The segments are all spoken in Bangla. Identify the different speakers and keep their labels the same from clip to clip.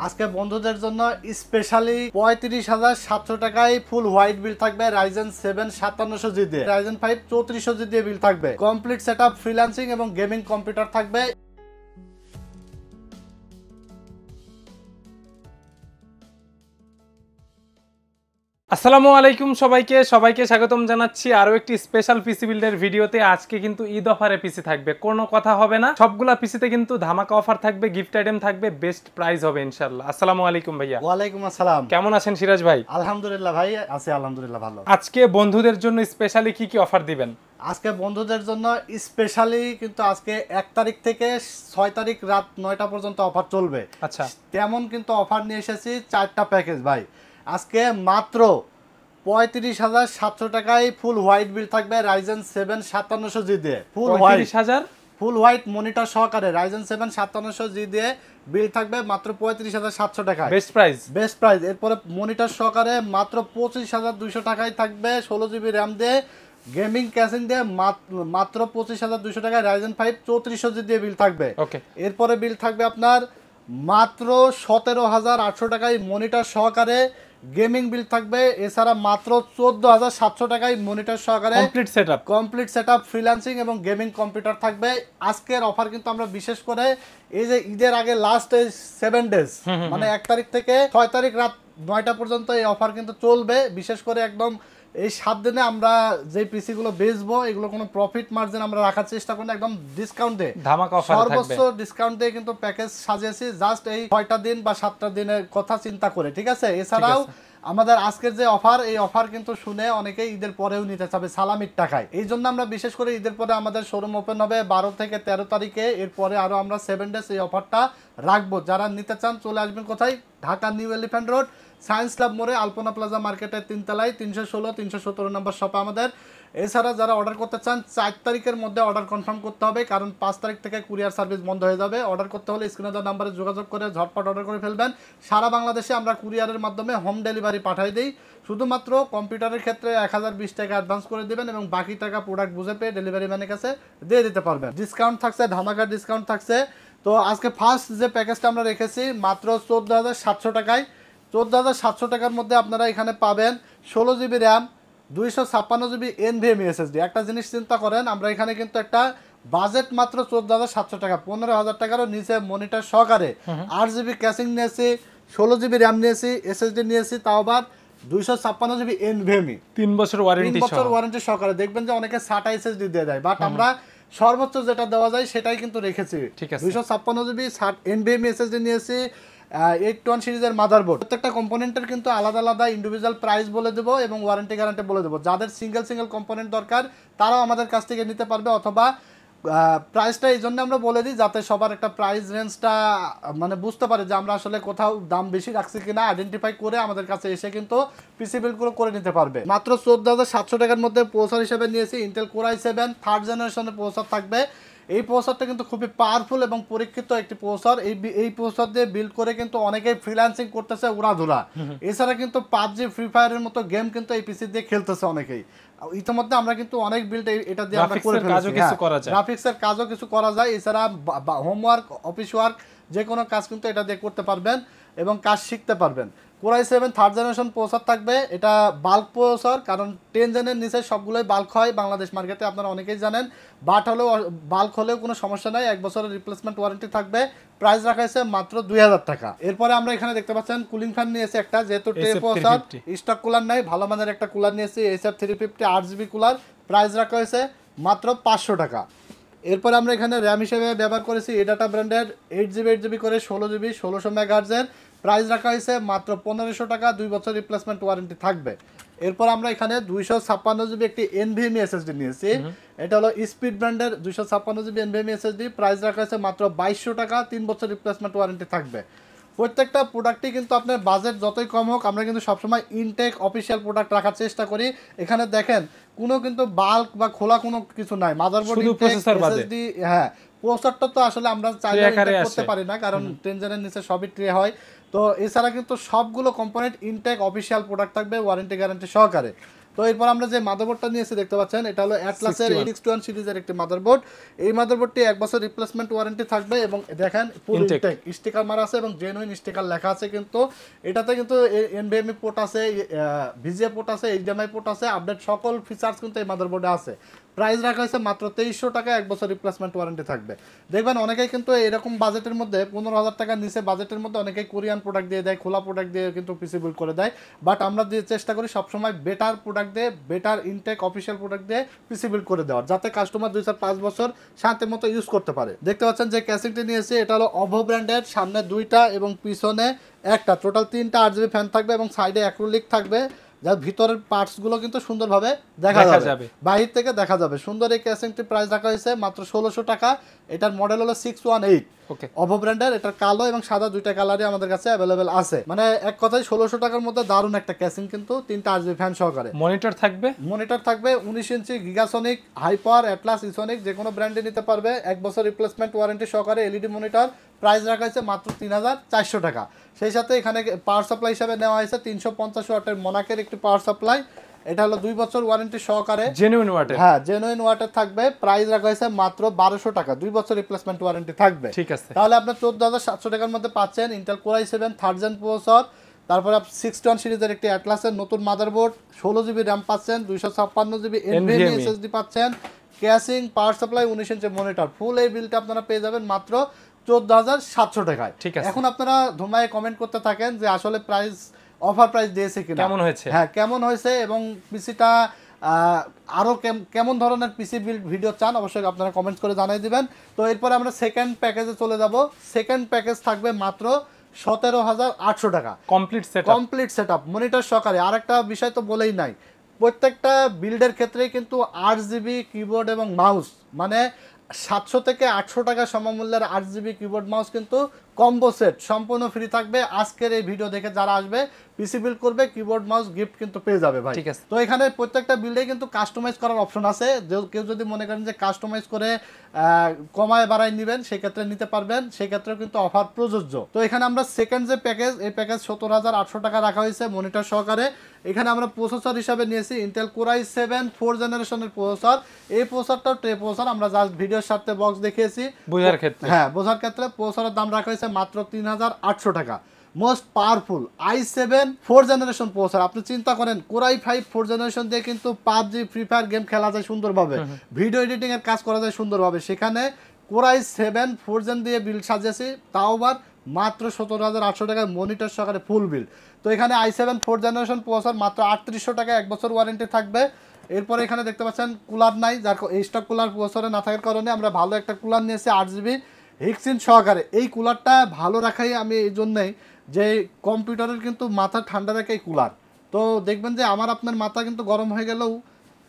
Speaker 1: আজকে বন্ধুদের জন্য স্পেশালি ৩৫,৭০০ টাকায় ফুল হোয়াইট বিল থাকবে। রাইজেন 7 5700G দিয়ে, রাইজেন 5 3400G দিয়ে বিল থাকবে। কমপ্লিট সেটআপ, ফ্রিল্যান্সিং এবং গেমিং কম্পিউটার থাকবে।
Speaker 2: আসসালামু আলাইকুম সবাইকে স্বাগতম জানাচ্ছি আরো একটি স্পেশাল পিসি বিল্ডের ভিডিওতে। আজকে কিন্তু ঈদ অফারে পিসি থাকবে, কোনো কথা হবে না। সবগুলা পিসিতে কিন্তু ধামাকা অফার থাকবে, গিফট আইটেম থাকবে, বেস্ট প্রাইস হবে ইনশাআল্লাহ। আসসালামু আলাইকুম ভাইয়া।
Speaker 1: ওয়ালাইকুম আসসালাম।
Speaker 2: কেমন আছেন সিরাজ ভাই?
Speaker 1: আলহামদুলিল্লাহ ভাই, আছি আলহামদুলিল্লাহ ভালো।
Speaker 2: আজকে বন্ধুদের জন্য স্পেশালি কি কি অফার দিবেন?
Speaker 1: আজকে বন্ধুদের জন্য স্পেশালি কিন্তু আজকে 1 তারিখ থেকে 6 তারিখ রাত 9টা পর্যন্ত অফার চলবে।
Speaker 2: আচ্ছা,
Speaker 1: তেমন কিন্তু অফার নিয়ে এসেছি 4টা প্যাকেজ ভাই। আজকে মাত্র ৩৫,৭০০ টাকায় ফুল হোয়াইট বিল থাকবে। রাইজেন 7 5700G দিয়ে ফুল হোয়াইট মনিটর সহকারে রাইজেন 7 5700G দিয়ে বিল থাকবে মাত্র ৩৫,৭০০ টাকায়। Best price. এরপরে মনিটর সহকারে মাত্র ২৫,২০০ টাকায় থাকবে। 16GB র্যাম দিয়ে গেমিং ক্যাসিং দিয়ে মাত্র ২৫,২০০ টাকায় রাইজেন 5 3400G দিয়ে বিল থাকবে। এরপরে বিল থাকবে আপনার মাত্র ১৭,৮০০ টাকায় মনিটর সহকারে গেমিং বিল থাকবে। এছাড়া মাত্র ১৪,৭০০ টাকায় মনিটর সহকারে কমপ্লিট সেটআপ, ফ্রিল্যান্সিং এবং গেমিং কম্পিউটার থাকবে। আজকের অফার কিন্তু আমরা বিশেষ করে এই যে ঈদের আগে লাস্ট 7 ডেজ মানে 1 তারিখ থেকে 6 তারিখ রাত 9টা পর্যন্ত এই অফার কিন্তু চলবে। বিশেষ করে একদম এই 7 দিনে আমরা যে পিসি গুলো বেচবো এগুলো কোনো প্রফিট মার্জিন আমরা রাখার চেষ্টা করি না, একদম ডিসকাউন্ট দিয়ে সর্বোচ্চ ডিসকাউন্ট দিয়ে কিন্তু প্যাকেজ সাজিয়েছি জাস্ট এই 6টা দিন বা 7টা দিনের কথা চিন্তা করে, ঠিক আছে? এছাড়াও আমাদের আজকের যে অফার, এই অফার কিন্তু শুনে অনেকেই ঈদের পরেও নিতে চাবে সালামির টাকায়। এই জন্য আমরা বিশেষ করে ঈদের পরে আমাদের শোরুম ওপেন হবে 12 থেকে 13 তারিখে। এরপরে আরো আমরা 7 ডেজ এই অফারটা রাখবো। যারা নিতে চান চলে আসবেন কোথায়? Dhaka new elephant road, science club মোড়ে, আলপনা প্লাজা মার্কেটের 3 তলায় 316 317 নম্বর শপ আমাদের। এছাড়া যারা অর্ডার করতে চান 4 তারিখের মধ্যে অর্ডার কনফার্ম করতে হবে, কারণ 5 তারিখ থেকে কুরিয়ার সার্ভিস বন্ধ হয়ে যাবে। অর্ডার করতে হলে স্ক্রিনে দেওয়া নাম্বারে যোগাযোগ করে ঝটপট অর্ডার করে ফেলবেন। সারা বাংলাদেশে আমরা কুরিয়ারের মাধ্যমে হোম ডেলিভারি পাঠিয়ে দিই। শুধুমাত্র কম্পিউটারের ক্ষেত্রে 1020 টাকা অ্যাডভান্স করে দেবেন এবং বাকি টাকা প্রোডাক্ট বুঝে পেয়ে ডেলিভারি ম্যানের কাছে দিয়ে দিতে পারবেন। ডিসকাউন্ট থাকছে, ধামাকার ডিসকাউন্ট থাকছে। তো আজকে ফার্স্ট যে প্যাকেজটা আমরা রেখেছি মাত্র 14,700 টাকায়। 14,700 টাকার মধ্যে আপনারা এখানে পাবেন 16GB RAM, 256GB NVMe SSD। একটা জিনিস চিন্তা করেন, আমরা এখানে কিন্তু একটা বাজেট মাত্র 14,700 টাকা, 15,000 টাকারও নিচে মনিটর সহকারে 8GB ক্যাসিং নিয়েছি, 16GB র্যাম নিয়েছি, SSD নিয়েছি, তাও আবার 256GB NVMe
Speaker 2: 3 বছর
Speaker 1: ওয়ারেন্টি সহকারে। দেখবেন যে অনেকে SATA SSD দিয়ে দেয়, বাট আমরা সর্বোচ্চ যেটা দেওয়া যায় সেটাই কিন্তু রেখেছি। 256GB NVMe SSD নিয়েছি, 821 সিরিজের মাদারবোর্ড। প্রত্যেকটা কম্পোনেন্টের কিন্তু আলাদা আলাদা ইন্ডিভিজুয়াল প্রাইস বলে দেবো এবং ওয়ারেন্টি গ্যারান্টি বলে দেবো। যাদের সিঙ্গেল কম্পোনেন্ট দরকার তারাও আমাদের কাছ থেকে নিতে পারবে, অথবা প্রাইসটা এই জন্য আমরা বলে দিই যাতে সবার একটা প্রাইস রেঞ্জটা মানে বুঝতে পারে যে আমরা আসলে কোথাও দাম বেশি রাখছি কিনা, আইডেন্টিফাই করে আমাদের কাছে এসে কিন্তু পিসি বিলগুলো করে নিতে পারবে। মাত্র 14,700 টাকার মধ্যে প্রসেসর হিসেবে নিয়েছি ইন্টেল কোর i7 3rd জেনারেশনের প্রসেসর থাকবে। এই প্রসেসরটা কিন্তু খুবই পাওয়ারফুল এবং পরীক্ষিত একটি প্রসেসর। এই প্রসেসর দিয়ে বিল্ড করে কিন্তু অনেকেই ফ্রিল্যান্সিং করতেছে উড়াধুরা। এছাড়া কিন্তু PUBG, ফ্রি ফায়ারের মতো গেম কিন্তু এই পিসি দিয়ে খেলতেছে অনেকেই। ইতিমধ্যে আমরা কিন্তু অনেক বিল্ড এটা দিয়ে আমরা করে ফেলেছি। গ্রাফিক্সের কাজও কিছু করা যায়। এছাড়া হোমওয়ার্ক, অফিস ওয়ার্ক যে কোনো কাজ কিন্তু এটা দিয়ে করতে পারবেন এবং কাজ শিখতে পারবেন। Core i7 3rd generation processor থাকবে। এটা বাল্ক প্রসেসর, কারণ 10 জেনের নিচে সবগুলোই বাল্ক হয় বাংলাদেশ মার্কেটে, আপনারা অনেকেই জানেন। বাল্ক হলেও কোনো সমস্যা নাই, 1 বছরের রিপ্লেসমেন্ট ওয়ারেন্টি থাকবে। প্রাইস রাখা হয়েছে মাত্র 2,000 টাকা। এরপরে আমরা এখানে দেখতে পাচ্ছেন কুলিং ফ্যান নিয়েছি একটা, যেহেতু ট্রে প্রসেসর স্টক কুলার নাই, ভালো মানের একটা কুলার নিয়েছি SF350 8GB কুলার। প্রাইস রাখা হয়েছে মাত্র 500 টাকা। এরপর আমরা এখানে র্যাম হিসেবে ব্যবহার করেছি এডাটা ব্র্যান্ডের 8GB করে 16GB 1600 মেগাহার্টজের। প্রাইস রাখা হয়েছে মাত্র 1500 টাকা, 2 বছর রিপ্লেসমেন্ট ওয়ারেন্টি থাকবে। এরপর আমরা এখানে 256GB একটি NVMe SSD নিয়েছি। এটা হলো স্পিড ব্র্যান্ডের 256GB NVMe SSD। প্রাইস রাখা হয়েছে মাত্র 2200 টাকা, 3 বছর রিপ্লেসমেন্ট ওয়ারেন্টি থাকবে। প্রত্যেকটা প্রোডাক্টই কিন্তু আপনার বাজেট যতই কম হোক আমরা কিন্তু সবসময় ইনটেক অফিসিয়াল প্রোডাক্ট রাখার চেষ্টা করি। এখানে দেখেন কোনো কিন্তু বাল্ক বা খোলা কোনো কিছু নাই, মাদারবোর্ড, SSD। হ্যাঁ, প্রসেসরটা তো আসলে আমরা চাইলে ইনটেক করতে পারি না, কারণ 10 জেনের নিচে সবই ট্রে হয়। তো এছাড়া কিন্তু সবগুলো কম্পোনেন্ট ইনটেক অফিসিয়াল প্রোডাক্ট থাকবে ওয়ারেন্টি গ্যারান্টি সহকারে। তো এরপর আমরা যে মাদারবোর্ডটা নিয়েছি দেখতে পাচ্ছেন, এটা হলো অ্যাটলাসের 861 সিরিজের একটি মাদারবোর্ড। এই মাদারবোর্ডটি 1 বছর রিপ্লেসমেন্ট ওয়ারেন্টি থাকবে এবং দেখেন ফুল ইনটেক স্টিকার মারা আছে এবং জেনুইন স্টিকার লেখা আছে। কিন্তু এটাতে কিন্তু এনভিএমই পোর্ট আছে, ভিজিএ পোর্ট আছে, এইচডিএমআই পোর্ট আছে, আপডেট সকল ফিচার্স কিন্তু এই মাদারবোর্ডে আছে। প্রাইস রাখা হয়েছে মাত্র 2300 টাকা, 1 বছর রিপ্লেসমেন্ট ওয়ারেন্টি থাকবে। দেখবেন অনেকেই কিন্তু এরকম বাজেটের মধ্যে 15,000 টাকার নিচে বাজেটের মধ্যে অনেকেই কোরিয়ান প্রোডাক্ট দিয়ে দেয়, খোলা প্রোডাক্ট দিয়ে কিন্তু পিসি বিল্ড করে দেয়। বাট আমরা চেষ্টা করি সবসময় বেটার প্রোডাক্ট দিয়ে, বেটার ইনটেক অফিসিয়াল প্রোডাক্ট দিয়ে পিসি বিল্ড করে দেওয়ার, যাতে কাস্টমার 2-5 বছর শান্তির মতো ইউজ করতে পারে। দেখতে পাচ্ছেন যে ক্যাসিংটি নিয়েছি, এটা হলো অভো ব্র্যান্ডের, সামনে 2টা এবং পিছনে একটা, টোটাল 3টা RGB ফ্যান থাকবে এবং সাইডে অ্যাক্রিলিক থাকবে, যার ভিতরের পার্টসগুলো কিন্তু সুন্দরভাবে দেখা যাবে, বাহির থেকে দেখা যাবে। সুন্দর এই ক্যাসিংটি প্রাইস রাখা হয়েছে মাত্র 1600 টাকা। এটার মডেল হলো 618 অভো ব্র্যান্ডের। এটার কালো এবং সাদা 2টা কালারই আমাদের কাছে অ্যাভেলেবেল আছে। মানে এক কথায় 1600 টাকার মধ্যে দারুণ একটা ক্যাসিং, কিন্তু 3টা RGB ফ্যান সহকারে।
Speaker 2: মনিটর থাকবে
Speaker 1: 19 ইঞ্চি গিগাসনিক, হাইপার, অ্যাটলাস, ইসোনিক যে কোনো ব্র্যান্ডে নিতে পারবে। 1 বছর রিপ্লেসমেন্ট ওয়ারেন্টি সহকারে এলইডি মনিটর। প্রাইস রাখা হয়েছে মাত্র 3400 টাকা। সেই সাথে এখানে পাওয়ার সাপ্লাই হিসাবে নেওয়া হয়েছে 350 ওয়াটের মোনাকের একটি পাওয়ার সাপ্লাই। এটা হলো 2 বছর ওয়ারেন্টি সহকারে,
Speaker 2: জেনুইন ওয়াটের।
Speaker 1: হ্যাঁ, জেনুইন ওয়াটের থাকবে। প্রাইস রাখা হয়েছে মাত্র 1200 টাকা, 2 বছর রিপ্লেসমেন্ট ওয়ারেন্টি থাকবে।
Speaker 2: ঠিক আছে,
Speaker 1: তাহলে আপনার 14700 টাকার মধ্যে পাচ্ছেন Intel core i7 3rd gen processor, তারপরে 61 সিরিজের একটি অ্যাটলাসের নতুন মাদারবোর্ড, 16GB RAM পাচ্ছেন, 256GB NVMe SSD পাচ্ছেন, casing, power supply, 19 inch monitor. ফুল এই বিলটা আপনারা পেয়ে যাবেন মাত্র 14700 টাকায়। এখন আপনারা ধুমায় কমেন্ট করতে থাকেন যে আসলে প্রাইস অফার প্রাইস দিয়েছে কিনা,
Speaker 2: কেমন হয়েছে,
Speaker 1: হ্যাঁ কেমন হয়েছে এবং পিসিটা আরো কেমন ধরনের পিসি বিল্ড ভিডিও চান অবশ্যই আপনারা কমেন্টস করে জানিয়ে দিবেন। তো এরপরে আমরা সেকেন্ড প্যাকেজে চলে যাব। সেকেন্ড প্যাকেজ থাকবে মাত্র 17800 টাকা, কমপ্লিট সেটআপ মনিটর সহকারে। আরেকটা বিষয় তো বলেই নাই, প্রত্যেকটা বিল্ডের ক্ষেত্রেই কিন্তু 8GB কিবোর্ড এবং মাউস, মানে 700 থেকে 800 টাকা সমমূল্যের 8GB কিবোর্ড মাউস কিন্তু কম্বো সেট সম্পূর্ণ ফ্রি থাকবে। আজকের এই ভিডিও দেখে যারা আসবে পিসি বিল্ড করবে, কিবোর্ড মাউস গিফট কিন্তু পেয়ে যাবে ভাই।
Speaker 2: ঠিক আছে,
Speaker 1: তো এখানে প্রত্যেকটা বিল্ডে কিন্তু কাস্টমাইজ করার অপশন আছে। কেউ যদি মনে করেন যে কাস্টমাইজ করে কমায় বাড়ায় নেবেন, সেক্ষেত্রে নিতে পারবেন, সেক্ষেত্রেও কিন্তু অফার প্রযোজ্য। তো এখানে আমরা সেকেন্ড যে প্যাকেজ, এই প্যাকেজ 17800 টাকা রাখা হয়েছে মনিটর সহকারে। এখানে আমরা প্রসেসর হিসাবে নিয়েছি ইন্টেল কোর i7 4th জেনারেশনের প্রসেসর। এই প্রসেসরটা ট্রে প্রসেসর, আমরা জাস্ট ভিডিওর সাথে বক্স দেখিয়েছি
Speaker 2: বোঝার ক্ষেত্রে।
Speaker 1: হ্যাঁ, বোঝার ক্ষেত্রে প্রসেসরের দাম রাখা হয়েছে মাত্র 3800 টাকা। Most powerful i7 4th generation processor. আপনি চিন্তা করেন কোর i5 4th জেনারেশন দিয়ে কিন্তু PUBG, ফ্রি ফায়ার গেম খেলা যায় সুন্দরভাবে, ভিডিও এডিটিং এর কাজ করা যায় সুন্দরভাবে। সেখানে কোর i7 4th জেন দিয়ে বিল্ড সাজিয়েছি, তাও আবার মাত্র 17800 টাকায় মনিটর সহকারে ফুল বিল্ড। তো এখানে i7 4th জেনারেশন প্রসেসর মাত্র 3800 টাকা, 1 বছর ওয়ারেন্টি থাকবে। এরপরে এখানে দেখতে পাচ্ছেন কুলার নাই, যার স্টক কুলার প্রসেসরে না থাকার কারণে আমরা ভালো একটা কুলার নিয়েছি 8GB হিক্সিন সহকারে। এই কুলারটা ভালো রাখাই আমি এই জন্যই যে কম্পিউটারের কিন্তু মাথা ঠান্ডা রাখে এই কুলার। তো দেখবেন যে আমার আপনার মাথা কিন্তু গরম হয়ে গেলেও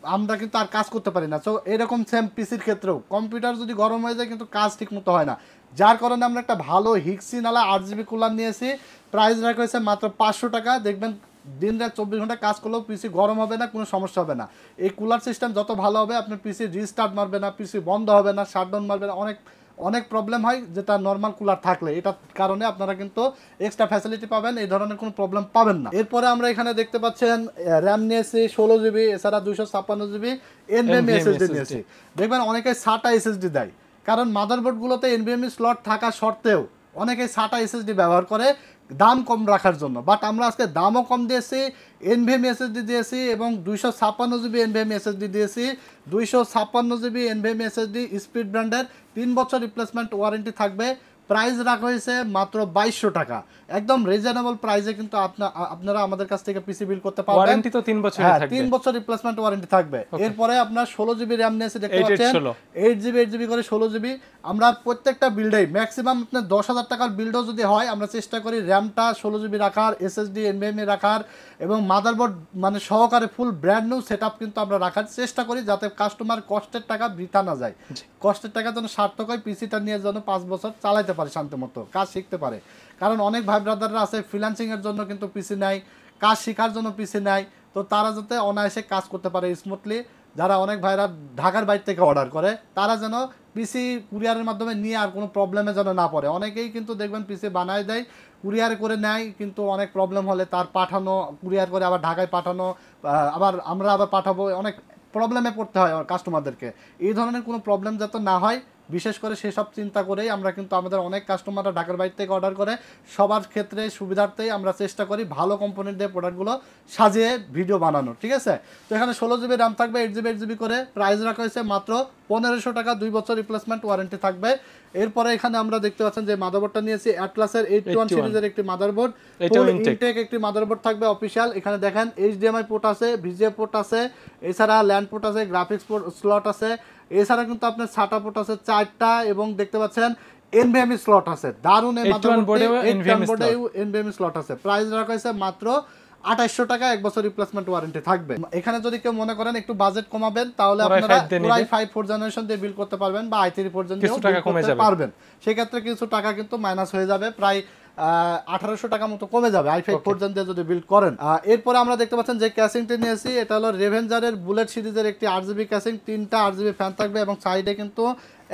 Speaker 1: আমরা কিন্তু আর কাজ করতে পারি না। তো এরকম সেম পিসির ক্ষেত্রেও কম্পিউটার যদি গরম হয়ে যায় কিন্তু কাজ ঠিক মতো হয় না, যার কারণে আমরা একটা ভালো হিক্সিন আলা 8GB কুলার নিয়েছি। প্রাইস রাখা হয়েছে মাত্র 500 টাকা। দেখবেন দিন রাত 24 ঘন্টা কাজ করলেও পিসি গরম হবে না, কোনো সমস্যা হবে না। এই কুলার সিস্টেম যত ভালো হবে, আপনার পিসি রিস্টার্ট মারবে না, পিসি বন্ধ হবে না, শাটডাউন মারবে না, অনেক প্রবলেম হয় যেটা নর্মাল কুলার থাকলে। এটার কারণে আপনারা কিন্তু এক্সট্রা ফ্যাসিলিটি পাবেন, এই ধরনের কোনো প্রবলেম পাবেন না। এরপরে আমরা এখানে দেখতে পাচ্ছেন র্যাম নিয়েছি 16GB, এছাড়া 256GB NVMe SSD নিয়েছি। দেখবেন অনেকে SATA SSD দেয়, কারণ মাদারবোর্ডগুলোতে NVMe স্লট থাকা সত্ত্বেও অনেকে SATA SSD ব্যবহার করে দাম কম রাখার জন্য। বাট আমরা আজকে দামও কম দিয়েছি, NVMe SSD দিয়েছি এবং 256GB NVMe SSD দিয়েছি। 256GB NVMe SSD স্পিড ব্র্যান্ডের, 3 বছর রিপ্লেসমেন্ট ওয়ারেন্টি থাকবে। প্রাইস রাখা হয়েছে মাত্র 2200 টাকা, একদম রিজনেবল প্রাইসে কিন্তু আপনারা আমাদের কাছ থেকে পিসি বিল করতে পারবেন।
Speaker 2: ওয়ারেন্টি তো 3 বছর থাকবে,
Speaker 1: 3 বছর রিপ্লেসমেন্ট ওয়ারেন্টি থাকবে। এরপরে আপনার 16GB RAM নিয়েছে, দেখতে পাচ্ছেন 8GB করে 16GB। আমরা প্রত্যেকটা বিল্ডেই ম্যাক্সিমাম আপনার 10000 টাকার বিল্ডও যদি হয়, আমরা চেষ্টা করি র্যামটা 16GB রাখার, SSD NVMe রাখার এবং মাদারবোর্ড মানে সহকারে ফুল ব্র্যান্ড নিউ সেটআপ কিন্তু আমরা রাখার চেষ্টা করি, যাতে কাস্টমার কষ্টের টাকা বৃথা না যায়, কষ্টের টাকা যেন সার্থক হয়, পিসিটা নিয়ে যেন 5 বছর চালাইতে পারে, শান্তি মতো কাজ শিখতে পারে। কারণ অনেক ভাই ব্রাদাররা আছে ফ্রিল্যান্সিং এর জন্য কিন্তু পিসি নাই, কাজ শেখার জন্য পিসি নাই। তো তারা যাতে অনায়াসে কাজ করতে পারে স্মুথলি, যারা অনেক ভাইরা ঢাকার বাইরে থেকে অর্ডার করে, তারা যেন পিসি কুরিয়ারের মাধ্যমে নিয়ে আর কোনো প্রবলেমে যেন না পড়ে। অনেকেই কিন্তু দেখবেন পিসি বানায় দেয়, কুরিয়ার করে নেয়, কিন্তু অনেক প্রবলেম হলে তার পাঠানো, কুরিয়ার করে আবার ঢাকায় পাঠানো, আবার আমরা আবার পাঠাবো, অনেক প্রবলেমে পড়তে হয় কাস্টমারদেরকে। এই ধরনের কোনো প্রবলেম যাতে না হয়, বিশেষ করে সেসব চিন্তা করেই আমরা কিন্তু আমাদের অনেক কাস্টমাররা ঢাকার বাইরে থেকে অর্ডার করে। সবার ক্ষেত্রে সুবিধার্থেই আমরা চেষ্টা করি ভালো কোম্পানির দিয়ে প্রোডাক্টগুলো সাজিয়ে ভিডিও বানানো, ঠিক আছে। তো এখানে 16 জিবি র্যাম থাকবে, 8 জিবি করে, প্রাইস রাখা হয়েছে মাত্র 1500 টাকা, 2 বছর রিপ্লেসমেন্ট ওয়ারেন্টি থাকবে। এরপরে এখানে আমরা দেখতে পাচ্ছেন যে মাদারবোর্ডটা নিয়েছি অ্যাটলাসের 81 সিরিজের একটি মাদারবোর্ড, ফুল ইনটেক একটি মাদারবোর্ড থাকবে অফিশিয়াল। এখানে দেখেন HDMI পোর্ট আছে, VGA পোর্ট আছে, এছাড়া ল্যান্ড পোর্ট আছে, গ্রাফিক্স পোর্ট স্লট আছে, এছাড়া কিন্তু আপনার SATA পোর্ট আছে 4টা, এবং দেখতে পাচ্ছেন NVMe স্লট আছে। দারুণ এই মাদারবোর্ডে NVMe স্লট আছে। প্রাইস রাখা হয়েছে মাত্র 2800 টাকা, 1 বছর রিপ্লেসমেন্ট ওয়ারেন্টি থাকবে। এখানে যদি কেউ মনে করেন একটু বাজেট কমাবেন, তাহলে আপনারা Core i5 4th জেনারেশন দিয়ে বিল্ড করতে পারবেন, বা i3 4th জেনারেশন দিয়ে করতে পারবেন। সেই ক্ষেত্রে কিছু টাকা কিন্তু মাইনাস হয়ে যাবে, প্রায় 1800 টাকা মতো কমে যাবে i5 4th জেন দিয়ে যদি বিল্ড করেন। এরপরে আমরা দেখতে পাচ্ছেন যে ক্যাসিংটি নিয়েছি, এটা হলো রেভেঞ্জারের বুলেট সিরিজের একটি 8GB ক্যাসিং, 3টা 8GB ফ্যান থাকবে, এবং সাইডে কিন্তু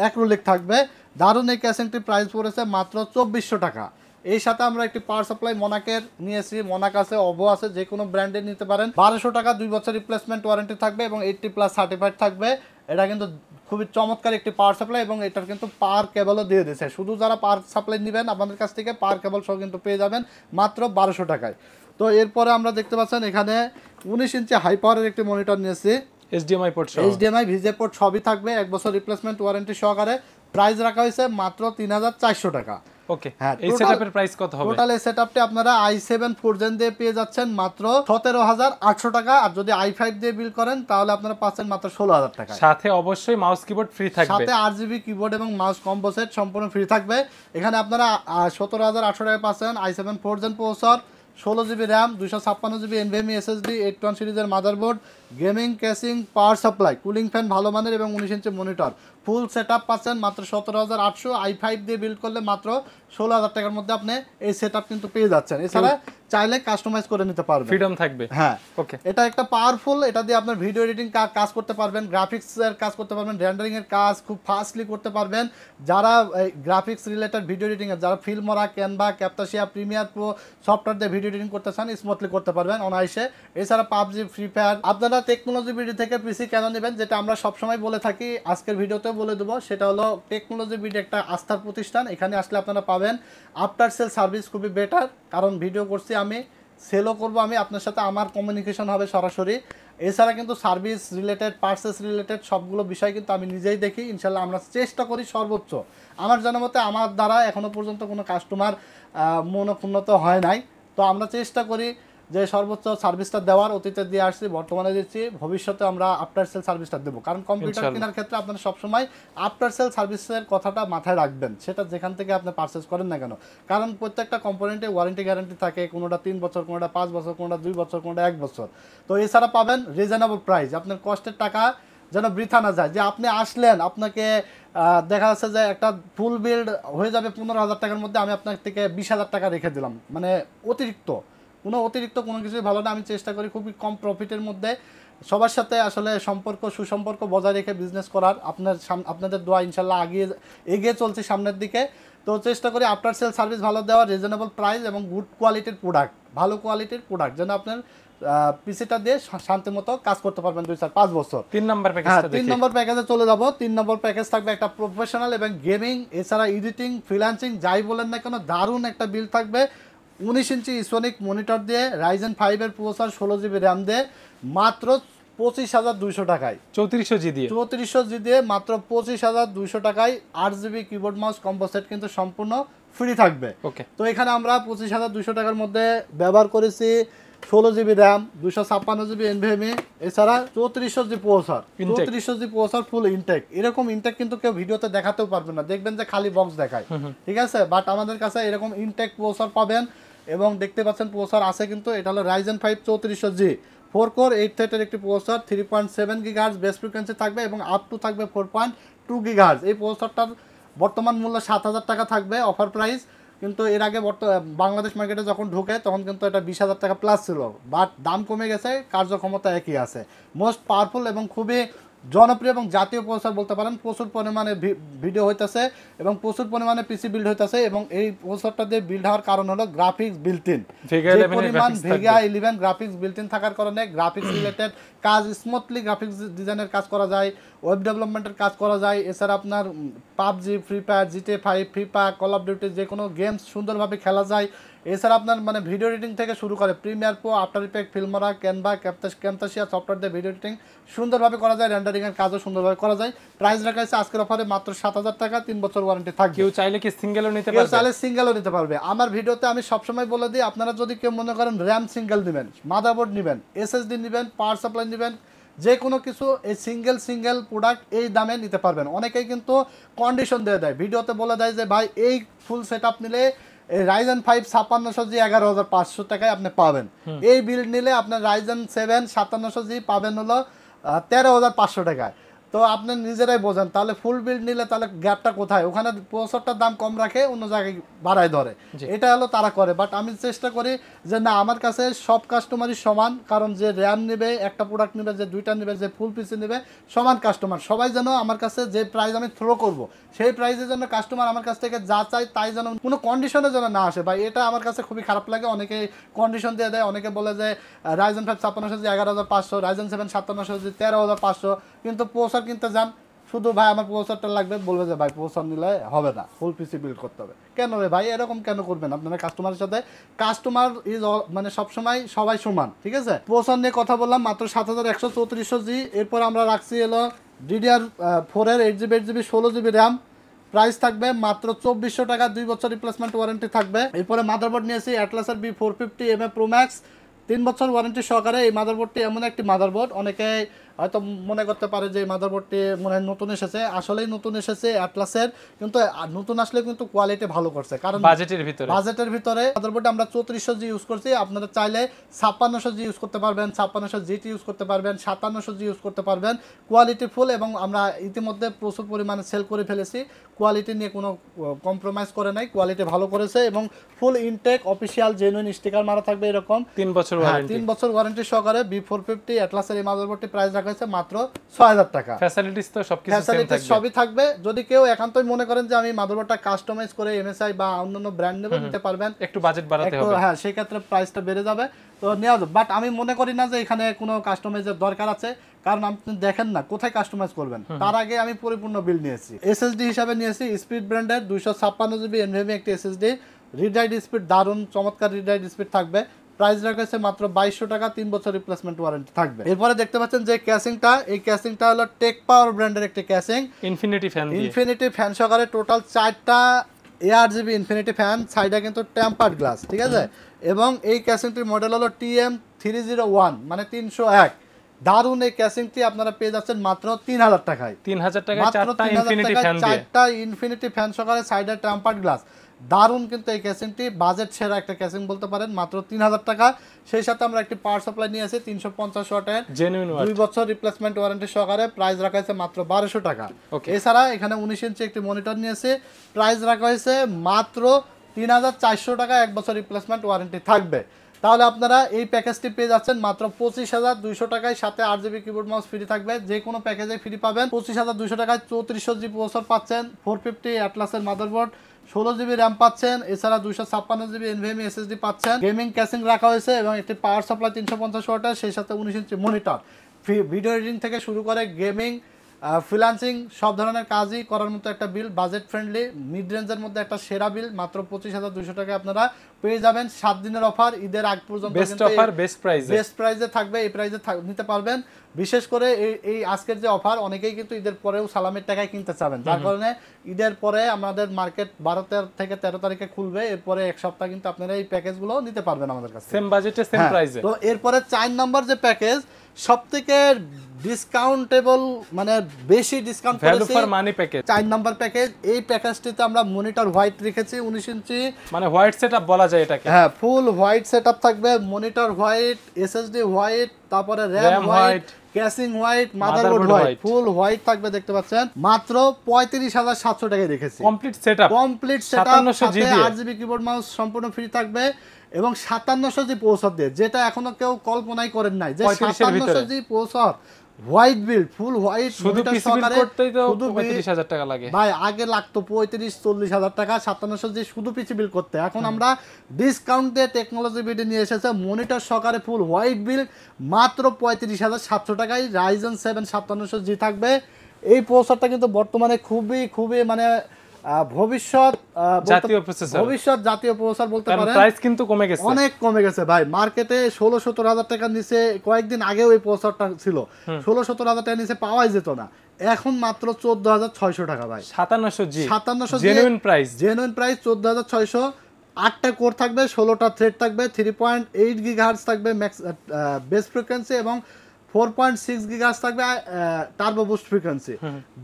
Speaker 1: অ্যাক্রিলিক থাকবে। দারুণ এই ক্যাসিংটির প্রাইস পড়েছে মাত্র 2400 টাকা। এই সাথে আমরা একটি পাওয়ার সাপ্লাই মোনাকের নিয়েছি, মোনাক আছে, অভো আছে, যে কোনো ব্র্যান্ডের নিতে পারেন। 1200 টাকা, 2 বছর রিপ্লেসমেন্ট ওয়ারেন্টি থাকবে, এবং 80+ সার্টিফাইড থাকবে। এটা কিন্তু খুবই চমৎকার একটি পাওয়ার সাপ্লাই, এবং এটার কিন্তু পাওয়ার কেবলও দিয়ে দিয়েছে। শুধু যারা পাওয়ার সাপ্লাই নেবেন আমাদের কাছ থেকে পাওয়ার কেবল সহ কিন্তু পেয়ে যাবেন মাত্র 1200 টাকায়। তো এরপরে আমরা দেখতে পাচ্ছেন এখানে 19 ইঞ্চি হাই পাওয়ারের একটি মনিটর নিয়েছি,
Speaker 2: HDMI পোর্ট সহ,
Speaker 1: HDMI VGA পোর্ট সবই থাকবে, 1 বছর রিপ্লেসমেন্ট ওয়ারেন্টি সহকারে। প্রাইস রাখা হয়েছে মাত্র 3400 টাকা।
Speaker 2: ওকে, হ্যাঁ, এই সেটআপের প্রাইস কত হবে?
Speaker 1: টোটাল এই সেটআপটি আপনারা i7 4th জেন দিয়ে পেয়ে যাচ্ছেন মাত্র 17800 টাকা, আর যদি i5 দিয়ে বিল করেন তাহলে আপনারা পাচ্ছেন মাত্র 16000 টাকা।
Speaker 2: সাথে অবশ্যই মাউস কিবোর্ড ফ্রি থাকবে,
Speaker 1: সাথে 8GB কিবোর্ড এবং মাউস কম্বো সেট সম্পূর্ণ ফ্রি থাকবে। এখানে আপনারা 17800 টাকায় পাচ্ছেন i7 4th gen processor, 16GB RAM, 256GB NVMe SSD, 81 সিরিজের motherboard, gaming casing, power supply, cooling fan ভালো মানের, এবং 19 ইঞ্চি মনিটর। ফুল সেটআপ পাচ্ছেন মাত্র 17800। i5 দিয়ে বিল্ড করলে মাত্র 16000 টাকার মধ্যে আপনি এই সেটআপ কিন্তু পেয়ে যাচ্ছেন। এছাড়া চাইলে কাস্টমাইজ করে নিতে পারবেন,
Speaker 2: ফ্রিডম থাকবে।
Speaker 1: হ্যাঁ,
Speaker 2: ওকে,
Speaker 1: এটা একটা পাওয়ারফুল, এটা দিয়ে আপনার ভিডিও এডিটিং কাজ করতে পারবেন, গ্রাফিক্স এর কাজ করতে পারবেন, রেন্ডারিং এর কাজ খুব ফাস্টলি করতে পারবেন। যারা গ্রাফিক্স রিলেটেড ভিডিও এডিটিং এর, যারা ফিল্মরা, ক্যানভা, ক্যাপটাশিয়া, প্রিমিয়ার প্রো সফটওয়্যার দিয়ে ভিডিও এডিটিং করতে চান, স্মুথলি করতে পারবেন অনায়াসে। এছাড়া পাবজি, ফ্রি ফায়ার, আপনারা টেকনোলজি ভিডিও থেকে পিসি কেন নেবেন, যেটা আমরা সবসময় বলে থাকি, আজকের ভিডিওতেও বলে দেবো, সেটা হলো টেকনোলজি ভিডিও একটা আস্থার প্রতিষ্ঠান। এখানে আসলে আপনারা পাবেন আফটার সেল সার্ভিস খুবই বেটার, কারণ ভিডিও করছি আমি, সেলও করবো আমি, আপনার সাথে আমার কমিউনিকেশন হবে সরাসরি। এছাড়া কিন্তু সার্ভিস রিলেটেড, পার্সেস রিলেটেড সবগুলো বিষয় কিন্তু আমি নিজেই দেখি। ইনশাল্লাহ আমরা চেষ্টা করি সর্বোচ্চ, আমার জানা মতে আমার দ্বারা এখনও পর্যন্ত কোনো কাস্টমার মনোক্ষুণ্ণত হয় নাই। তো আমরা চেষ্টা করি যে সর্বোচ্চ সার্ভিসটা দেওয়ার, অতীতে দিয়ে আসছি, বর্তমানে দিচ্ছি, ভবিষ্যতে আমরা আফটার সেল সার্ভিসটা দেবো। কারণ কম্পিউটার কেনার ক্ষেত্রে আপনারা সবসময় আফটার সেল সার্ভিসের কথাটা মাথায় রাখবেন, সেটা যেখান থেকে আপনি পারচেস করেন না কেন। কারণ প্রত্যেকটা কম্পোনেন্টে ওয়ারেন্টি গ্যারান্টি থাকে, কোনোটা 3 বছর, কোনোটা 5 বছর, কোনোটা 2 বছর, কোনোটা 1 বছর। তো এছাড়া পাবেন রিজনেবল প্রাইস, আপনার কষ্টের টাকা যেন বৃথা না যায়। যে আপনি আসলেন, আপনাকে দেখা যাচ্ছে যে একটা ফুল বিল্ড হয়ে যাবে 15000 টাকার মধ্যে, আমি আপনার থেকে 20000 টাকা রেখে দিলাম, মানে অতিরিক্ত কোনো কিছুই ভালো না। আমি চেষ্টা করি খুবই কম প্রফিটের মধ্যে সবার সাথে আসলে সুসম্পর্ক বজায় রেখে বিজনেস করার। আপনাদের দোয়া ইনশাল্লাহ এগিয়ে চলছে সামনের দিকে। তো চেষ্টা করি আফটার সেল সার্ভিস ভালো দেওয়ার, রিজনেবল প্রাইস এবং গুড কোয়ালিটির প্রোডাক্ট, ভালো কোয়ালিটির প্রোডাক্ট, যেন আপনার পিসিটা দিয়ে শান্তি মতো কাজ করতে পারবেন 2-4-5 বছর।
Speaker 2: 3 নম্বর
Speaker 1: প্যাকেজে চলে যাব। 3 নম্বর প্যাকেজ থাকবে একটা প্রফেশনাল এবং গেমিং, এছাড়া এডিটিং, ফ্রিল্যান্সিং যাই বলেন না কেন, দারুণ একটা বিল থাকবে। 19 ইঞ্চি ইসোনিক মনিটর দিয়ে, Ryzen 5 এর প্রসেসর, 16GB র্যাম দিয়ে, মাত্র 25200 টাকায়, 3400G দিয়ে মাত্র 25200 টাকায় 8GB keyboard mouse combo set কিন্তু সম্পূর্ণ ফ্রি থাকবে।
Speaker 2: ওকে,
Speaker 1: তো এখানে আমরা 25200 টাকার মধ্যে ব্যবহার করেছি 16GB র্যাম, 256GB NVMe, এছাড়া 3400G প্রসেসর ফুল ইনটেক। এরকম ইনটেক কিন্তু কেউ ভিডিওতে দেখাতেও পারবে না, দেখবেন যে খালি বক্স দেখায়, ঠিক আছে। বাট আমাদের কাছে এরকম ইনটেক প্রসেসর পাবেন, এবং দেখতে পাচ্ছেন প্রসেসর আছে কিন্তু। এটা হলো Ryzen 5 3400G 4 কোর 8 থ্রেডের একটি প্রসেসর, 3.7 GHz বেস ফ্রিকোয়েন্সি থাকবে, এবং আপ টু থাকবে 4.2 GHz। এই প্রসেসরটার বর্তমান মূল্য 7000 টাকা থাকবে অফার প্রাইস, কিন্তু এর আগে বাংলাদেশ মার্কেটে যখন ঢুকে তখন কিন্তু এটা 20000 টাকা প্লাস ছিল, বাট দাম কমে গেছে, কার্যক্ষমতা একই আছে। মোস্ট পাওয়ারফুল এবং খুবই জনপ্রিয় এবং জাতীয় প্রসেসর বলতে পারেন। প্রচুর পরিমাণে ভিডিও হইতেছে এবং প্রচুর পরিমাণে পিসি বিল্ড হইতেছে এবং এই প্রসেসরটা দিয়ে বিল্ড হওয়ার কারণ হলো গ্রাফিক্স বিল্ট ইন। যে পরিমাণ ভেগা 11 গ্রাফিক্স বিল্ট ইন থাকার কারণে গ্রাফিক্স রিলেটেড কাজ স্মুথলি গ্রাফিক্স ডিজাইনের কাজ করা যায়, ওয়েব ডেভেলপমেন্টের কাজ করা যায়। এছাড়া আপনার PUBG, free fire, GTA 5, FIFA, call of duty যে কোনো গেমস সুন্দরভাবে খেলা যায়। এছাড়া আপনার মানে ভিডিও এডিটিং থেকে শুরু করে Premiere Pro, after effect, ফিল্মরা, Canva, ক্যামতাসিয়া software দিয়ে ভিডিও এডিটিং সুন্দরভাবে করা যায়, রেন্ডারিং এর কাজও সুন্দরভাবে করা যায়। প্রাইস রাখা আছে আজকের অফারে মাত্র 7000 টাকা, 3 বছর ওয়ারেন্টি থাকবে।
Speaker 2: কেউ চাইলে কি সিঙ্গেলও নিতে পারবে?
Speaker 1: কেউ চাইলে সিঙ্গেলও নিতে পারবে। আমার ভিডিওতে আমি সবসময় বলে দিই, আপনারা যদি কেউ মনে করেন র্যাম সিঙ্গেল নেবেন, মাদারবোর্ড নেবেন, এসএসডি নেবেন, পাওয়ার সাপ্লাই নেবেন, যে কোনো কিছু এই সিঙ্গেল প্রোডাক্ট এই দামে নিতে পারবেন। অনেকেই কিন্তু কন্ডিশন দিয়ে দেয়, ভিডিওতে বলে দেয় যে ভাই এই ফুল সেটআপ নিলে রাইজেন 5 5600G 11500 টাকায় আপনি পাবেন, এই বিল্ড নিলে আপনার রাইজেন 7 5700G পাবেন হলো 13500 টাকায়। তো আপনি নিজেরাই বোঝেন তাহলে ফুল বিল্ড নিলে তাহলে গ্যাপটা কোথায়? ওখানে প্রসেসরটার দাম কম রাখে, অন্য জায়গায় বাড়ায় ধরে, এটা হলো তারা করে। বাট আমি চেষ্টা করি যে না, আমার কাছে সব কাস্টমারই সমান, কারণ যে র্যাম নেবে, একটা প্রোডাক্ট নেবে, যে দুইটা নেবে, যে ফুল পিসি নেবে, সমান কাস্টমার। সবাই যেন আমার কাছে যে প্রাইস আমি থ্রো করব সেই প্রাইসের জন্য কাস্টমার আমার কাছ থেকে যা চাই তাই যেন কোনো কন্ডিশনে যেন না আসে ভাই, এটা আমার কাছে খুবই খারাপ লাগে। অনেকে কন্ডিশন দিয়ে দেয়, অনেকে বলে যে রাইজেন 5 5600G 11500, রাইজেন 7 5700G 13500, কিন্তু প্রসেসর কিনতে যান শুধু ভাই আমার প্রসেসরটা লাগবে, বলবে যে ভাই প্রসেসর নিলে হবে না, ফুল পিসি বিল্ড করতে হবে। কেন রে ভাই, এরকম কেন করবেন আপনারা কাস্টমারের সাথে? কাস্টমার ইজ মানে সবসময় সবাই সমান, ঠিক আছে? প্রসেসর নিয়ে কথা বললাম মাত্র 7134G। এরপর আমরা রাখছি হলো DDR4 এর 8GB 8GB 16GB RAM, price থাকবে মাত্র 2400 টাকা, 2 বছর রিপ্লেসমেন্ট ওয়ারেন্টি থাকবে। এরপরে মাদারবোর্ড নিয়েছি অ্যাটলাসের B450 Pro Max, 3 বছর ওয়ারেন্টি সহকারে। এই মাদারবোর্ডটি এমন একটি মাদারবোর্ড, অনেকে হয়তো মনে করতে পারে যে এই মাদারবোর্ডটি মনে হয় নতুন এসেছে, আসলেই নতুন এসেছে অ্যাটলাসের, কিন্তু নতুন আসলে কিন্তু কোয়ালিটি ভালো করছে, কারণ বাজেটের ভিতরে মাদারবোর্ডে আমরা 3400G ইউজ করছি। আপনারা চাইলে 5600G ইউজ করতে পারবেন, 5600GT ইউজ করতে পারবেন, 5700G ইউজ করতে পারবেন। কোয়ালিটি ফুল, এবং আমরা ইতিমধ্যে প্রচুর পরিমাণে সেল করে ফেলেছি, কোয়ালিটি নিয়ে কোনো কম্প্রোমাইজ করে নাই, কোয়ালিটি ভালো করেছে এবং ফুল ইনটেক অফিসিয়াল জেনুইন স্টিকার মারা থাকবে এরকম
Speaker 2: 3 বছর ওয়ারেন্টি।
Speaker 1: 3 বছর ওয়ারেন্টি সহকারে B450 অ্যাটলাসের এই মাদারবোর্ডটি প্রাইস রাখা হয়েছে মাত্র 6000 টাকা।
Speaker 2: ফ্যাসিলিটিস তো সবকিছু সেম থাকবে,
Speaker 1: সবই থাকবে। যদি কেউ একান্তই মনে করেন যে আমি মাদারবোর্ডটা কাস্টমাইজ করে MSI বা অন্যান্য ব্র্যান্ড নেব, নিতে পারবেন,
Speaker 2: একটু বাজেট বাড়াতে হবে,
Speaker 1: হ্যাঁ সেই ক্ষেত্রে প্রাইসটা বেড়ে যাবে, তো নেওয়া যাবে। বাট আমি মনে করি না যে এখানে কোনো কাস্টমাইজের দরকার আছে, কারণ আপনি দেখেন না কোথায় কাস্টমাইজ করবেন। তার আগে আমি পরিপূর্ণ বিল নিয়েছি। SSD হিসাবে নিয়েছি স্পিড ব্র্যান্ডের 256GB NVMe একটি SSD, রিড রাইট স্পিড দারুণ চমৎকার রিড রাইট স্পিড থাকবে। প্রাইস রাখা মাত্র 2200 টাকা, 3 বছর রিপ্লেসমেন্ট ওয়ারেন্টি থাকবে। এরপরে দেখতে পাচ্ছেন যে ক্যাসিংটা, এই ক্যাসিংটা হলো টেক পাওয়ার ব্র্যান্ডের একটি ক্যাসিং, ইনফিনিটি ফ্যান সহকারে, টোটাল 4টা ARGB ইনফিনিটি ফ্যান, সাইডে কিন্তু টেম্পার্ড গ্লাস, ঠিক আছে? এবং এই ক্যাসিংটির মডেল হলো TM301, মানে 301। দারুণ এই ক্যাসিংটি আপনারা পেয়ে যাচ্ছেন মাত্র 3000 টাকায়,
Speaker 2: 3000 টাকায় 4টা
Speaker 1: ইনফিনিটি ফ্যান সহকারে, সাইডে টেম্পার্ড গ্লাস, দারুণ কিন্তু এই ক্যাসিংটি বাজেট সেরা একটা ক্যাসিং বলতে পারেন, মাত্র 3000 টাকা। সেই সাথে আমরা একটি পাওয়ার সাপ্লাই নিয়েছি 350 ওয়াটের জেনুইন 2 বছর রিপ্লেসমেন্ট ওয়ারেন্টি সহকারে, প্রাইস রাখা হয়েছে মাত্র 1200 টাকা। এছাড়া এখানে 19 ইঞ্চি একটি মনিটর নিয়েছে, প্রাইস রাখা হয়েছে মাত্র 3400 টাকা, 1 বছর রিপ্লেসমেন্ট ওয়ারেন্টি থাকবে। তাহলে আপনারা এই প্যাকেজটি পেয়ে যাচ্ছেন মাত্র 25200 টাকায়, সাথে 8GB কিবোর্ড মাউস ফ্রি থাকবে, যে কোনো প্যাকেজে ফ্রি পাবেন। 25200 টাকায় 3400G প্রসেসর পাচ্ছেন, 450 অ্যাটলাসের মাদারবোর্ড, 16GB র্যাম পাচ্ছেন, এছাড়া 256GB NVMe SSD পাচ্ছেন, গেমিং ক্যাসিং রাখা হয়েছে এবং একটি পাওয়ার সাপ্লাই 350 ওয়াটের, সেই সাথে 19 ইঞ্চি মনিটর। ভিডিও এডিটিং থেকে শুরু করে গেমিং, ফ্রিল্যান্সিং সব ধরনের কাজই করার মতো একটা বিল, বাজেট ফ্রেন্ডলি, মিড রেঞ্জের মধ্যে একটা সেরা বিল, মাত্র 25200 টাকায় আপনারা পেয়ে যাবেন। 7 দিনের অফার, ঈদের আগ পর্যন্ত
Speaker 2: বেস্ট অফার, বেস্ট
Speaker 1: প্রাইসে থাকবে, এই প্রাইসে নিতে পারবেন। বিশেষ করে এই আজকের যে অফার, অনেকেই কিন্তু ঈদের পরেও সালামের টাকায় কিনতে চাবেন, যার কারণে ঈদের পরে আমাদের মার্কেট 12 থেকে 13 তারিখে খুলবে, এরপরে এক সপ্তাহ কিন্তু আপনারা এই প্যাকেজগুলো নিতে পারবেন আমাদের কাছে,
Speaker 2: সেম বাজেটে সেম প্রাইসে।
Speaker 1: তো এরপরে 4 নম্বর যে প্যাকেজ, সবথেকে ডিসকাউন্টেবল, মানে বেশি discount
Speaker 2: value for money package,
Speaker 1: 4 number package. এই প্যাকেজটিতে আমরা মনিটর হোয়াইট রেখেছি 19 ইঞ্চি,
Speaker 2: মানে হোয়াইট সেটআপ বলা যায় এটাকে,
Speaker 1: হ্যাঁ ফুল হোয়াইট সেটআপ থাকবে, মনিটর হোয়াইট, SSD হোয়াইট, তারপরে RAM white, casing white, motherboard white, ফুল হোয়াইট থাকবে। দেখতে পাচ্ছেন মাত্র 35700 টাকায় রেখেছি, complete setup 8GB keyboard mouse সম্পূর্ণ ফ্রি থাকবে এবং 5700G প্রসেসর দিয়ে, যেটা এখনো কেউ কল্পনাই করেন নাই যে 5700G প্রসেসর হোয়াইট বিল্ড, ফুল হোয়াইট,
Speaker 2: শুধু পিসি বিল্ড করতেই তো 35000 টাকা লাগে
Speaker 1: ভাই। আগে লাগতো 35-40 হাজার টাকা 5700 জি শুধু পিসি বিল্ড করতে। এখন আমরা ডিসকাউন্ট দিয়ে টেকনোলজি বিডি নিয়ে এসেছে মনিটর সহকারে ফুল হোয়াইট বিল্ড মাত্র 35,700 টাকায় রাইজেন 7 5700 জি থাকবে। এই প্রসেসরটা কিন্তু বর্তমানে খুবই মানে ভবিষ্যৎ জাতীয় প্রসেসর বলতে পারেন।
Speaker 2: প্রাইস কিন্তু কমে গেছে,
Speaker 1: অনেক কমে গেছে ভাই। মার্কেটে 16-17 হাজার টাকার নিচে কয়েকদিন আগেও এই প্রসেসরটা ছিল, 16-17 হাজার টাকার নিচে পাওয়াই যেত না। এখন মাত্র 14,600 টাকা ভাই।
Speaker 2: 5700 জি
Speaker 1: জেনুইন প্রাইস 14,600। 8টা কোর থাকবে, 16টা থ্রেড থাকবে, 3.8 গিগাহার্টজ থাকবে ম্যাক্স বেস ফ্রিকোয়েন্সি এবং 4.6 গিগাহার্টজ থাকবে টার্বো বুস্ট ফ্রিকোয়েন্সি।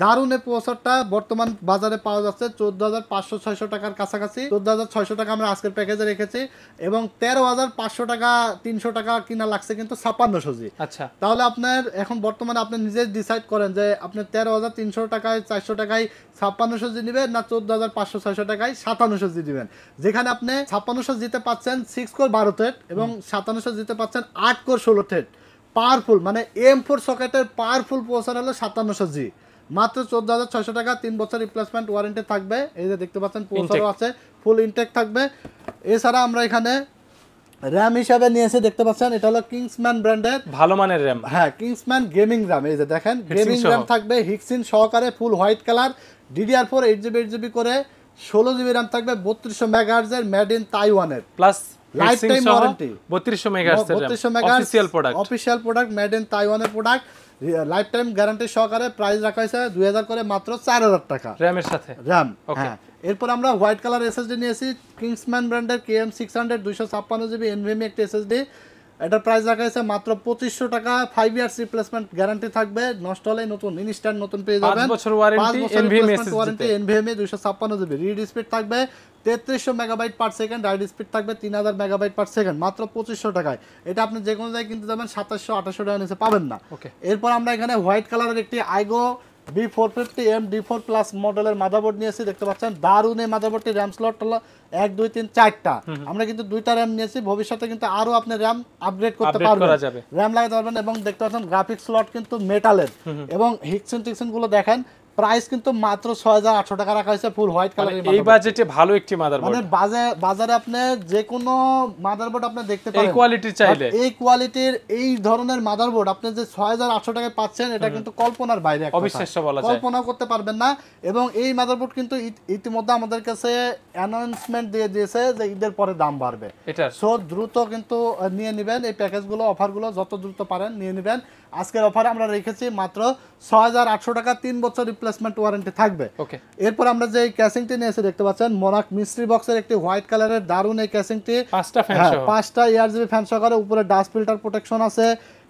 Speaker 1: দারুণ এই প্রসেসরটা বর্তমান বাজারে পাওয়া যাচ্ছে 14,500-600 টাকার কাছাকাছি। 14,600 টাকা আমরা আজকের প্যাকেজে রেখেছি এবং 13,500 টাকা 300 টাকা কিনা লাগছে কিন্তু 5600 জি।
Speaker 2: আচ্ছা,
Speaker 1: তাহলে আপনার এখন বর্তমানে আপনি নিজে ডিসাইড করেন যে আপনি 13,300 টাকায় 400 টাকায় 5600 জি নেবেন না 14,500-600 টাকায় 5700 জি নেবেন। যেখানে আপনি 5600 জিতে পাচ্ছেন 6 কোর 12 থ্রেড এবং 5700 জিতে পাচ্ছেন 8 কোর 16 থ্রেড পাওয়ারফুল, মানে M4 সকেটের পাওয়ারফুল প্রসেসর হলো 5700 জি মাত্র 14,600 টাকা। 3 বছর রিপ্লেসমেন্ট ওয়ারেন্টি থাকবে। এই যে দেখতে পাচ্ছেন প্রসেসরও আছে, ফুল ইনটেক থাকবে। এছাড়া আমরা এখানে র্যাম হিসাবে নিয়েছে দেখতে পাচ্ছেন, এটা হলো কিংসম্যান ব্র্যান্ডের
Speaker 2: ভালো মানের র্যাম।
Speaker 1: হ্যাঁ, কিংসম্যান গেমিং র্যাম। এই যে দেখেন গেমিং র্যাম থাকবে হিক্সিন সহকারে ফুল হোয়াইট কালার, DDR4 8GB করে 16GB র্যাম থাকবে, 3200 মেগাহার্টজ এর মেড ইন তাইওয়ানের
Speaker 2: plus
Speaker 1: life time warranty.
Speaker 2: 3200 megahertz এর অফিশিয়াল প্রোডাক্ট মেড ইন তাইওয়ানের প্রোডাক্ট, লাইফ টাইম গ্যারান্টি সহকারে। প্রাইস রাখা হয়েছে 2000 করে মাত্র 4000 টাকা র‍্যামের সাথে
Speaker 1: র‍্যাম। হ্যাঁ, এরপর আমরা হোয়াইট কালার SSD নিয়েছি কিংসম্যান ব্র্যান্ডের KM600 256GB NVMe একটি SSD। এটার প্রাইস রাখা হয়েছে মাত্র 2500 টাকা। 5 ইয়ার্স রিপ্লেসমেন্ট গ্যারান্টি থাকবে, নষ্ট হলে নতুন ইনস্ট্যান্ট নতুন পেয়ে যাবেন।
Speaker 2: 5 বছর warranty,
Speaker 1: NVMe 256GB, read speed থাকবে 3300 megabyte per second, ride speed থাকবে 3000 মেগাবাইট পার সেকেন্ড মাত্র 2500 টাকায়। এটা আপনি যে কোনো জায়গায় কিনতে যাবেন 2700-2800 টাকা নিচে পাবেন না। এরপর আমরা এখানে হোয়াইট কালারের একটি আইগো B450M D4 প্লাস মডেলের মাদারবোর্ড নিয়েছি দেখতে পাচ্ছেন। দারুণ এই মাদারবোর্ডটি র্যাম স্লট হলো 1 2 3 4টা। আমরা কিন্তু 2টা র্যাম নিয়েছি, ভবিষ্যতে কিন্তু আরো আপনি র্যাম আপগ্রেড করতে পারবেন, র্যাম লাগাতে পারবেন। এবং দেখতে পাচ্ছেন গ্রাফিক্স স্লট কিন্তু মেটালের এবং হিক্সিন গুলো দেখেন। প্রাইস কিন্তু মাত্র 6800 টাকা রাখা হয়েছে ফুল হোয়াইট কালারের।
Speaker 2: এই বাজেটে ভালো একটি মাদারবোর্ড,
Speaker 1: মানে বাজারে আপনি যে কোনো মাদারবোর্ড আপনি দেখতে পারেন
Speaker 2: এই কোয়ালিটির চাইলে,
Speaker 1: এই কোয়ালিটির এই ধরনের মাদারবোর্ড আপনি যে 6800 টাকায় পাচ্ছেন এটা কিন্তু কল্পনার বাইরে,
Speaker 2: অবিশ্বাস্য বলা যায়,
Speaker 1: কল্পনা করতে পারবেন না। এবং এই মাদারবোর্ড কিন্তু ইতিমধ্যে আমাদের কাছে অ্যানাউন্সমেন্ট দিয়ে দিয়েছে যে ঈদের পরে দাম বাড়বে।
Speaker 2: এটা
Speaker 1: সো দ্রুত কিন্তু নিয়ে নেবেন এই প্যাকেজগুলো, অফারগুলো যত দ্রুত পারেন নিয়ে নেবেন। আজকের অফারে আমরা রেখেছি মাত্র 6800 টাকা, 3 বছর রিপ্লেসমেন্ট ওয়ারেন্টি থাকবে। এরপর আমরা যে ক্যাসিংটি নিয়েছি দেখতে পাচ্ছেন মোনাক মিস্ট্রি বক্সের একটি হোয়াইট কালারের দারুণ এই ক্যাসিংটি, 5টা ARGB ফ্যান সহকারে, উপরে ডাস্ট ফিল্টার প্রোটেকশন আছে।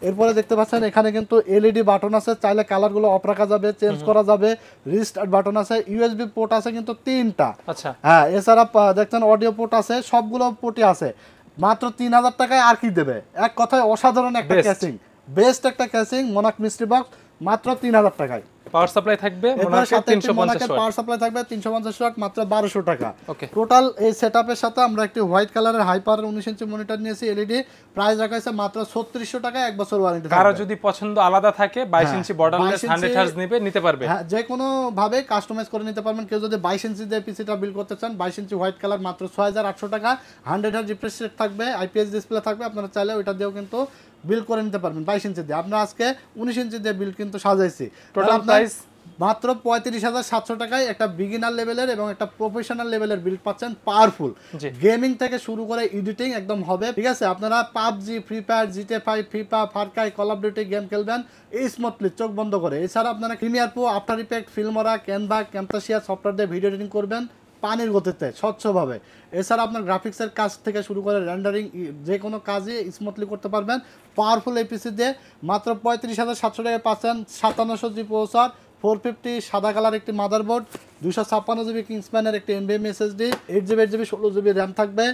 Speaker 1: এরপরে দেখতে পাচ্ছেন এখানে কিন্তু LED বাটন আছে, চাইলে কালারগুলো অফ রাখা যাবে, চেঞ্জ করা যাবে। রিস্টার্ট বাটন আছে, USB পোর্ট আছে কিন্তু 3টা।
Speaker 2: আচ্ছা,
Speaker 1: হ্যাঁ, এছাড়া দেখছেন অডিও পোর্ট আছে, সবগুলো পোর্টই আছে। মাত্র 3000 টাকায় আর কি দেবে? এক কথায় অসাধারণ একটা ক্যাসিং, বেস্ট একটা ক্যাসিং মোনাক মিস্ট্রি বক্স মাত্র 3000 টাকায়।
Speaker 2: পাওয়ার সাপ্লাই থাকবে মোনাকের 350 ওয়াট,
Speaker 1: পাওয়ার সাপ্লাই থাকবে 350 ওয়াট মাত্র 1200 টাকা। টোটাল এই সেটআপের সাথে আমরা একটি হোয়াইট কালারের হাইপার 19 ইঞ্চি মনিটর নিয়েছি LED, প্রাইস রাখা হয়েছে মাত্র 3600 টাকা, 1 বছর ওয়ারেন্টি থাকবে।
Speaker 2: কারো যদি পছন্দ আলাদা থাকে 22 ইঞ্চি বর্ডারলেস 100 হার্জ নিতে পারবে।
Speaker 1: হ্যাঁ, যে কোনো ভাবে কাস্টমাইজ করে নিতে পারবেন। কেউ যদি 22 ইঞ্চি দিয়ে পিসিটা বিল্ড করতে চান, 22 ইঞ্চি হোয়াইট কালার মাত্র 6800 টাকা, 100 হার্জ রিফ্রেশ রেট থাকবে, IPS ডিসপ্লে থাকবে। আপনারা চাইলে ওইটা দিয়েও কিন্তু বিল্ড করে নিতে পারবেন 22 ইঞ্চি দিয়ে। আমরা আজকে 19 ইঞ্চি দিয়ে বিল্ড কিন্তু সাজাইছি।
Speaker 2: টোটাল প্রাইস
Speaker 1: মাত্র 35,700 টাকায় একটা বিগিনার লেভেলের এবং একটা প্রফেশনাল লেভেলের বিল্ড পাচ্ছেন, পাওয়ারফুল গেমিং থেকে শুরু করে এডিটিং একদম হবে। ঠিক আছে, আপনারা PUBG, free fire, GTA 5, FIFA, Far Cry, call of duty game খেলবেন এই স্মুথলি চোখ বন্ধ করে। এছাড়া আপনারা Premiere Pro, after effect, Filmora, Canva, ক্যামতাসিয়া software দিয়ে ভিডিও এডিটিং করবেন পানির গতিতে স্বচ্ছভাবে। এছাড়া আপনার গ্রাফিক্সের কাজ থেকে শুরু করে রেন্ডারিং যে কোনো কাজই স্মুথলি করতে পারবেন পাওয়ারফুল এই পিসি দিয়ে। মাত্র 35,700 টাকায় পাচ্ছেন 5700 প্রসেসর, 450 সাদা কালার একটি মাদারবোর্ড, 256GB কিংসম্যানের একটি NVMe SSD, 8GB 8GB 16GB RAM থাকবে,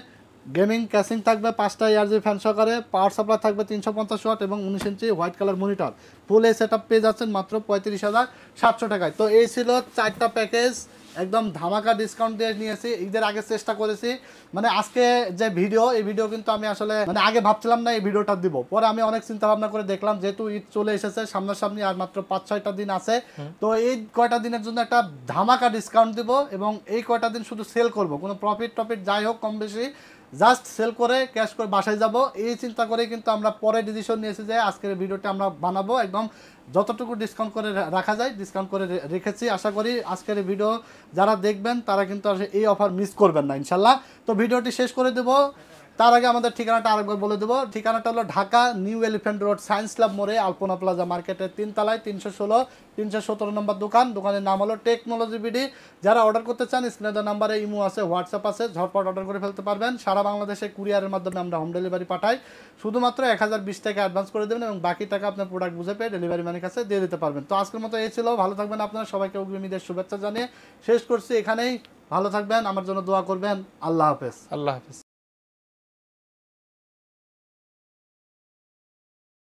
Speaker 1: গেমিং ক্যাসিং থাকবে, 5টা ARGB ফ্যান সহকারে, পাওয়ার সাপ্লাই থাকবে 350 ওয়াট এবং 19 ইঞ্চি হোয়াইট কালার মনিটর। ফুল এই সেটআপ পেয়ে যাচ্ছেন মাত্র 35,700 টাকায়। তো এই ছিল 4টা প্যাকেজ একদম ধামাকা ডিসকাউন্ট দিয়ে নিয়েছি। ঈদের আগে চেষ্টা করেছি, মানে আজকে যে ভিডিও, এই ভিডিও কিন্তু আমি আসলে মানে আগে ভাবছিলাম না এই ভিডিওটা দিব, পরে আমি অনেক চিন্তা ভাবনা করে দেখলাম যেহেতু ঈদ চলে এসেছে সামনাসামনি, আর মাত্র 5-6টা দিন আছে, তো এই কয়টা দিনের জন্য একটা ধামাকা ডিসকাউন্ট দিব এবং এই কয়টা দিন শুধু সেল করব, কোনো প্রফিট যাই হোক কম বেশি জাস্ট সেল করে ক্যাশ করে বাসায় যাব, এই চিন্তা করে কিন্তু আমরা পরে ডিসিশন নিয়েছি যে আজকের ভিডিওটা আমরা বানাবো একদম যতটুকু ডিসকাউন্ট করে রাখা যায় ডিসকাউন্ট করে রেখেছি। আশা করি আজকের ভিডিও যারা দেখবেন তারা কিন্তু এই অফার মিস করবেন না ইনশাল্লাহ। তো ভিডিওটি শেষ করে দেবো, তার আগে আমাদের ঠিকানাটা আরেকবার বলে দেবো। ঠিকানাটা হলো Dhaka new elephant road science club মোড়ে আলপনা প্লাজা মার্কেটের 3 তলায় 316-317 নম্বর দোকানের নাম হলো টেকনোলজি বিডি। যারা অর্ডার করতে চান স্ক্রিনে নাম্বারে ইমো আছে, হোয়াটসঅ্যাপ আছে, ঝটপট অর্ডার করে ফেলতে পারবেন। সারা বাংলাদেশে কুরিয়ারের মাধ্যমে আমরা হোম ডেলিভারি পাঠাই। শুধুমাত্র 1020 টাকা অ্যাডভান্স করে দেবেন এবং বাকি টাকা আপনার প্রোডাক্ট বুঝে পেয়ে ডেলিভারি ম্যানের কাছে দিয়ে দিতে পারবেন। তো আজকের মতো এই ছিল, ভালো থাকবেন আপনারা, সবাইকে অগ্রিম ঈদের শুভেচ্ছা জানিয়ে শেষ করছি এখানেই। ভালো থাকবেন, আমার জন্য দোয়া করবেন। আল্লাহ হাফেজ।
Speaker 2: আল্লাহ হাফেজ।